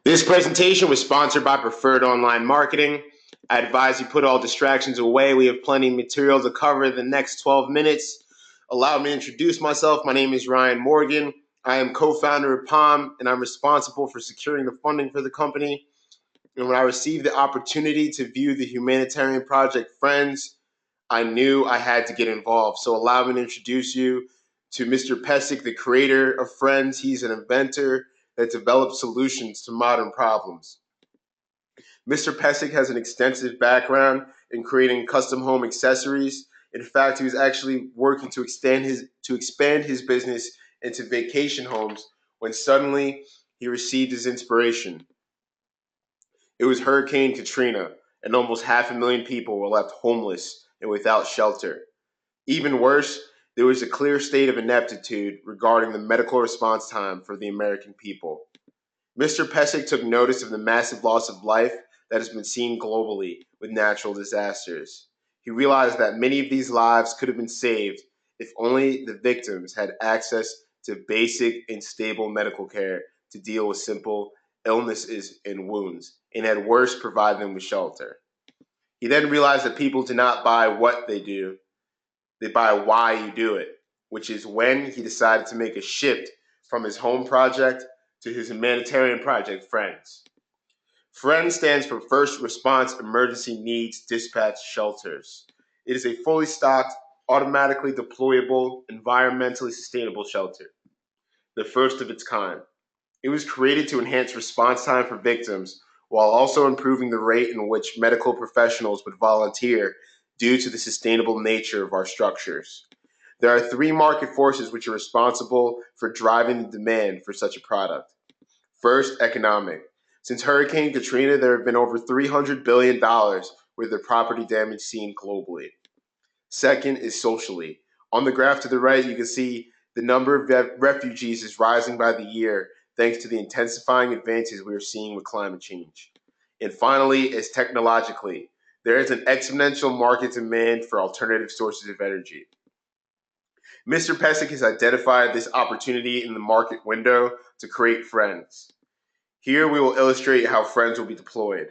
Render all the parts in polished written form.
This presentation was sponsored by Preferred Online Marketing. I advise you put all distractions away. We have plenty of material to cover in the next 12 minutes. Allow me to introduce myself. My name is Ryan Morgan. I am co-founder of POM, and I'm responsible for securing the funding for the company. And when I received the opportunity to view the humanitarian project Frends, I knew I had to get involved. So allow me to introduce you to Mr. Pesic, the creator of Frends. He's an inventor that develops solutions to modern problems. Mr. Pesic has an extensive background in creating custom home accessories. In fact, he was actually working to expand his business into vacation homes when suddenly he received his inspiration. It was Hurricane Katrina, and almost 500,000 people were left homeless and without shelter. Even worse, there was a clear state of ineptitude regarding the medical response time for the American people. Mr. Pesic took notice of the massive loss of life that has been seen globally with natural disasters. He realized that many of these lives could have been saved if only the victims had access to basic and stable medical care to deal with simple illnesses and wounds, and at worst, provide them with shelter. He then realized that people do not buy what they do, they buy why you do it, which is when he decided to make a shift from his home project to his humanitarian project, Frends. Frends stands for First Response Emergency Needs Dispatch Shelters. It is a fully stocked, automatically deployable, environmentally sustainable shelter, the first of its kind. It was created to enhance response time for victims while also improving the rate in which medical professionals would volunteer due to the sustainable nature of our structures. There are three market forces which are responsible for driving the demand for such a product. First, economic. Since Hurricane Katrina, there have been over $300 billion worth of property damage seen globally. Second is socially. On the graph to the right, you can see the number of refugees is rising by the year thanks to the intensifying advances we are seeing with climate change. And finally, is technologically. There is an exponential market demand for alternative sources of energy. Mr. Pesic has identified this opportunity in the market window to create Frends. Here we will illustrate how Frends will be deployed.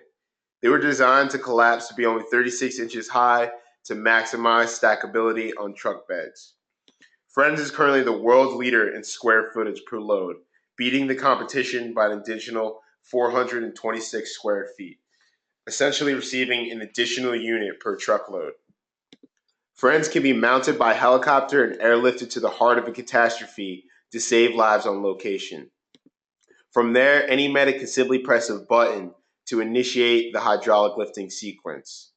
They were designed to collapse to be only 36 inches high to maximize stackability on truck beds. Frends is currently the world leader in square footage per load, beating the competition by an additional 426 square feet, essentially receiving an additional unit per truckload. Frends can be mounted by helicopter and airlifted to the heart of a catastrophe to save lives on location. From there, any medic can simply press a button to initiate the hydraulic lifting sequence.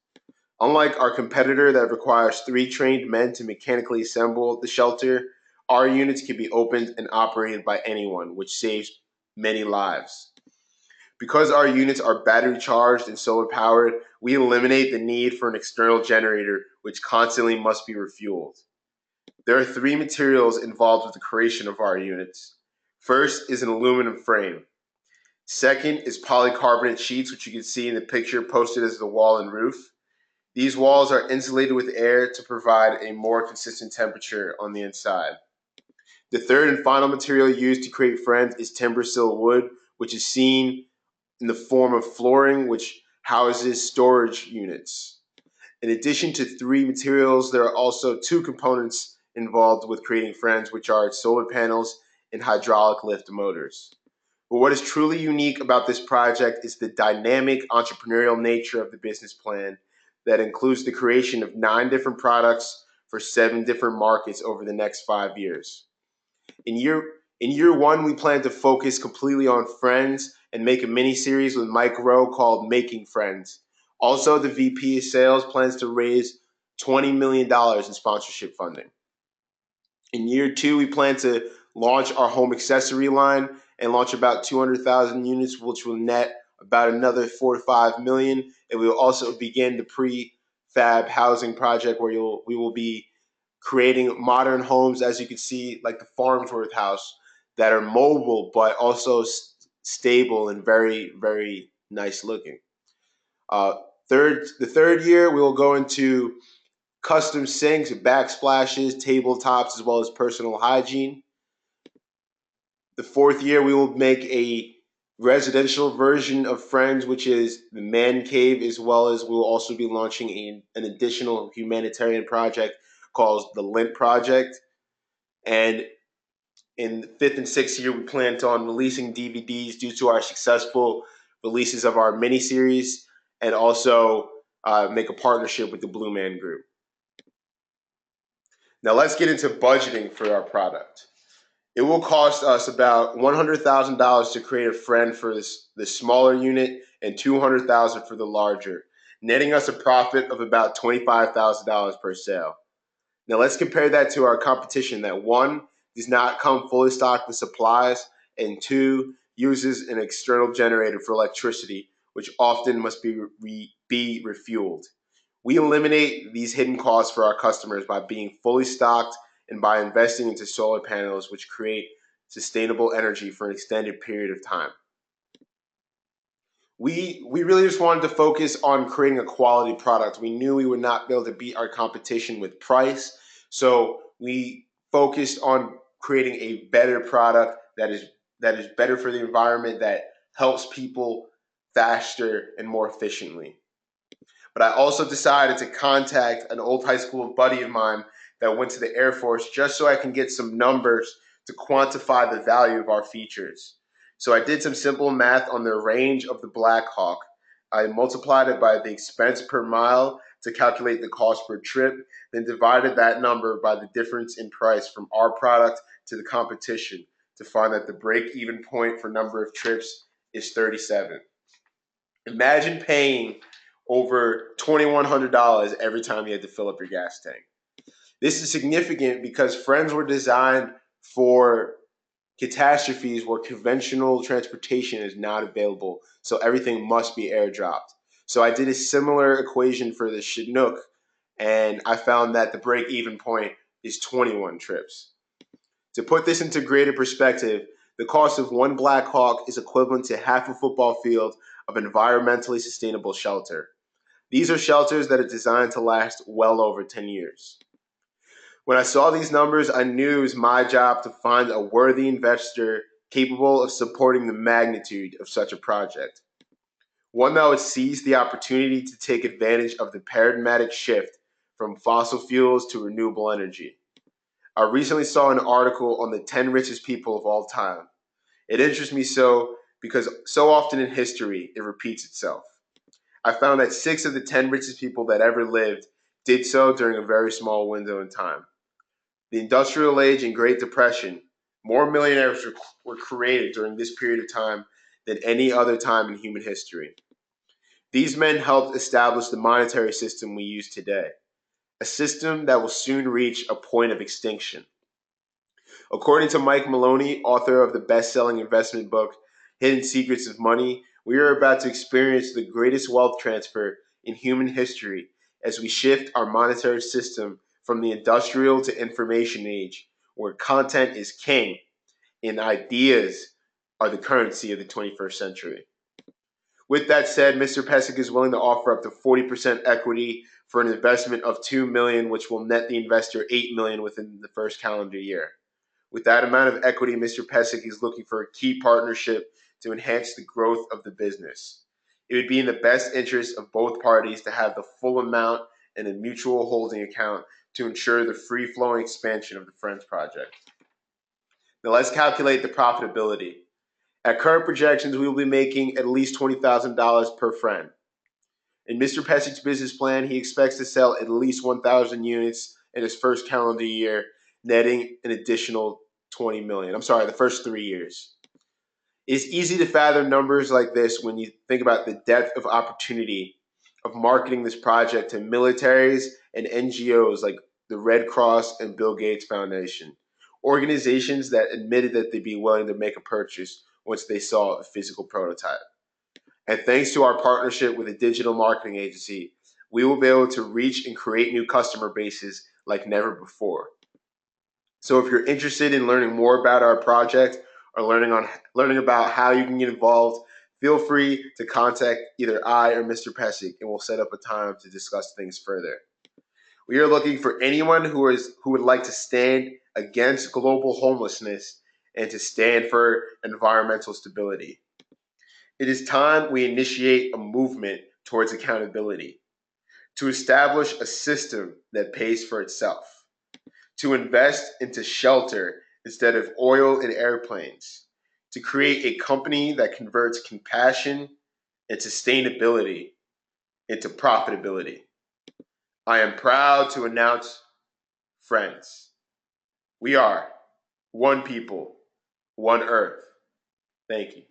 Unlike our competitor that requires three trained men to mechanically assemble the shelter, our units can be opened and operated by anyone, which saves many lives. Because our units are battery charged and solar powered, we eliminate the need for an external generator, which constantly must be refueled. There are three materials involved with the creation of our units. First is an aluminum frame. Second is polycarbonate sheets, which you can see in the picture posted as the wall and roof. These walls are insulated with air to provide a more consistent temperature on the inside. The third and final material used to create Frends is timber sill wood, which is seen in the form of flooring, which houses storage units. In addition to three materials, there are also two components involved with creating Frends, which are solar panels and hydraulic lift motors. But what is truly unique about this project is the dynamic entrepreneurial nature of the business plan that includes the creation of 9 different products for 7 different markets over the next 5 years. In year one, we plan to focus completely on Frends and make a mini series with Mike Rowe called Making Frends. Also, the VP of Sales plans to raise $20 million in sponsorship funding. In year two, we plan to launch our home accessory line and launch about 200,000 units, which will net about another 4 to 5 million. And we will also begin the prefab housing project where we will be creating modern homes, as you can see, like the Farnsworth house, that are mobile but also stable and very, very nice looking. The third year, we will go into custom sinks, backsplashes, tabletops, as well as personal hygiene. The fourth year, we will make a residential version of Friends, which is the man cave, as well as we'll also be launching an additional humanitarian project called the Lint Project. And in the fifth and sixth year, we plan on releasing DVDs due to our successful releases of our miniseries, and also make a partnership with the Blue Man Group. Now let's get into budgeting for our product. It will cost us about $100,000 to create a friend for the smaller unit and $200,000 for the larger, netting us a profit of about $25,000 per sale. Now let's compare that to our competition that one, does not come fully stocked with supplies, and two, uses an external generator for electricity, which often must be refueled. We eliminate these hidden costs for our customers by being fully stocked and by investing into solar panels, which create sustainable energy for an extended period of time. We really just wanted to focus on creating a quality product. We knew we would not be able to beat our competition with price, so we focused on creating a better product that is better for the environment, that helps people faster and more efficiently. But I also decided to contact an old high school buddy of mine that went to the Air Force just so I can get some numbers to quantify the value of our features. So I did some simple math on the range of the Black Hawk. I multiplied it by the expense per mile to calculate the cost per trip, then divided that number by the difference in price from our product to the competition to find that the break even point for number of trips is 37. Imagine paying over $2,100 every time you had to fill up your gas tank. This is significant because Friends were designed for catastrophes where conventional transportation is not available, so everything must be airdropped. So I did a similar equation for the Chinook, and I found that the break-even point is 21 trips. To put this into greater perspective, the cost of one Black Hawk is equivalent to half a football field of environmentally sustainable shelter. These are shelters that are designed to last well over 10 years. When I saw these numbers, I knew it was my job to find a worthy investor capable of supporting the magnitude of such a project. One that would seize the opportunity to take advantage of the paradigmatic shift from fossil fuels to renewable energy. I recently saw an article on the 10 richest people of all time. It interests me so because so often in history it repeats itself. I found that 6 of the 10 richest people that ever lived did so during a very small window in time. The Industrial Age and Great Depression, more millionaires were created during this period of time than any other time in human history. These men helped establish the monetary system we use today, a system that will soon reach a point of extinction. According to Mike Maloney, author of the best-selling investment book Hidden Secrets of Money, we are about to experience the greatest wealth transfer in human history as we shift our monetary system from the industrial to information age, where content is king and ideas are the currency of the 21st century. With that said, Mr. Pesic is willing to offer up to 40% equity for an investment of $2 million, which will net the investor $8 million within the first calendar year. With that amount of equity, Mr. Pesic is looking for a key partnership to enhance the growth of the business. It would be in the best interest of both parties to have the full amount in a mutual holding account to ensure the free-flowing expansion of the Frends Project. Now let's calculate the profitability. At current projections, we will be making at least $20,000 per friend. In Mr. Pesic's business plan, he expects to sell at least 1,000 units in his first calendar year, netting an additional 20 million. I'm sorry, the first 3 years. It's easy to fathom numbers like this when you think about the depth of opportunity of marketing this project to militaries and NGOs like the Red Cross and Bill Gates Foundation, organizations that admitted that they'd be willing to make a purchase once they saw a physical prototype. And thanks to our partnership with a digital marketing agency, we will be able to reach and create new customer bases like never before. So if you're interested in learning more about our project or learning about how you can get involved, feel free to contact either I or Mr. Pesic, and we'll set up a time to discuss things further. We are looking for anyone who would like to stand against global homelessness and to stand for environmental stability. It is time we initiate a movement towards accountability, to establish a system that pays for itself, to invest into shelter instead of oil and airplanes, to create a company that converts compassion and sustainability into profitability. I am proud to announce Frends. We are one people, one earth. Thank you.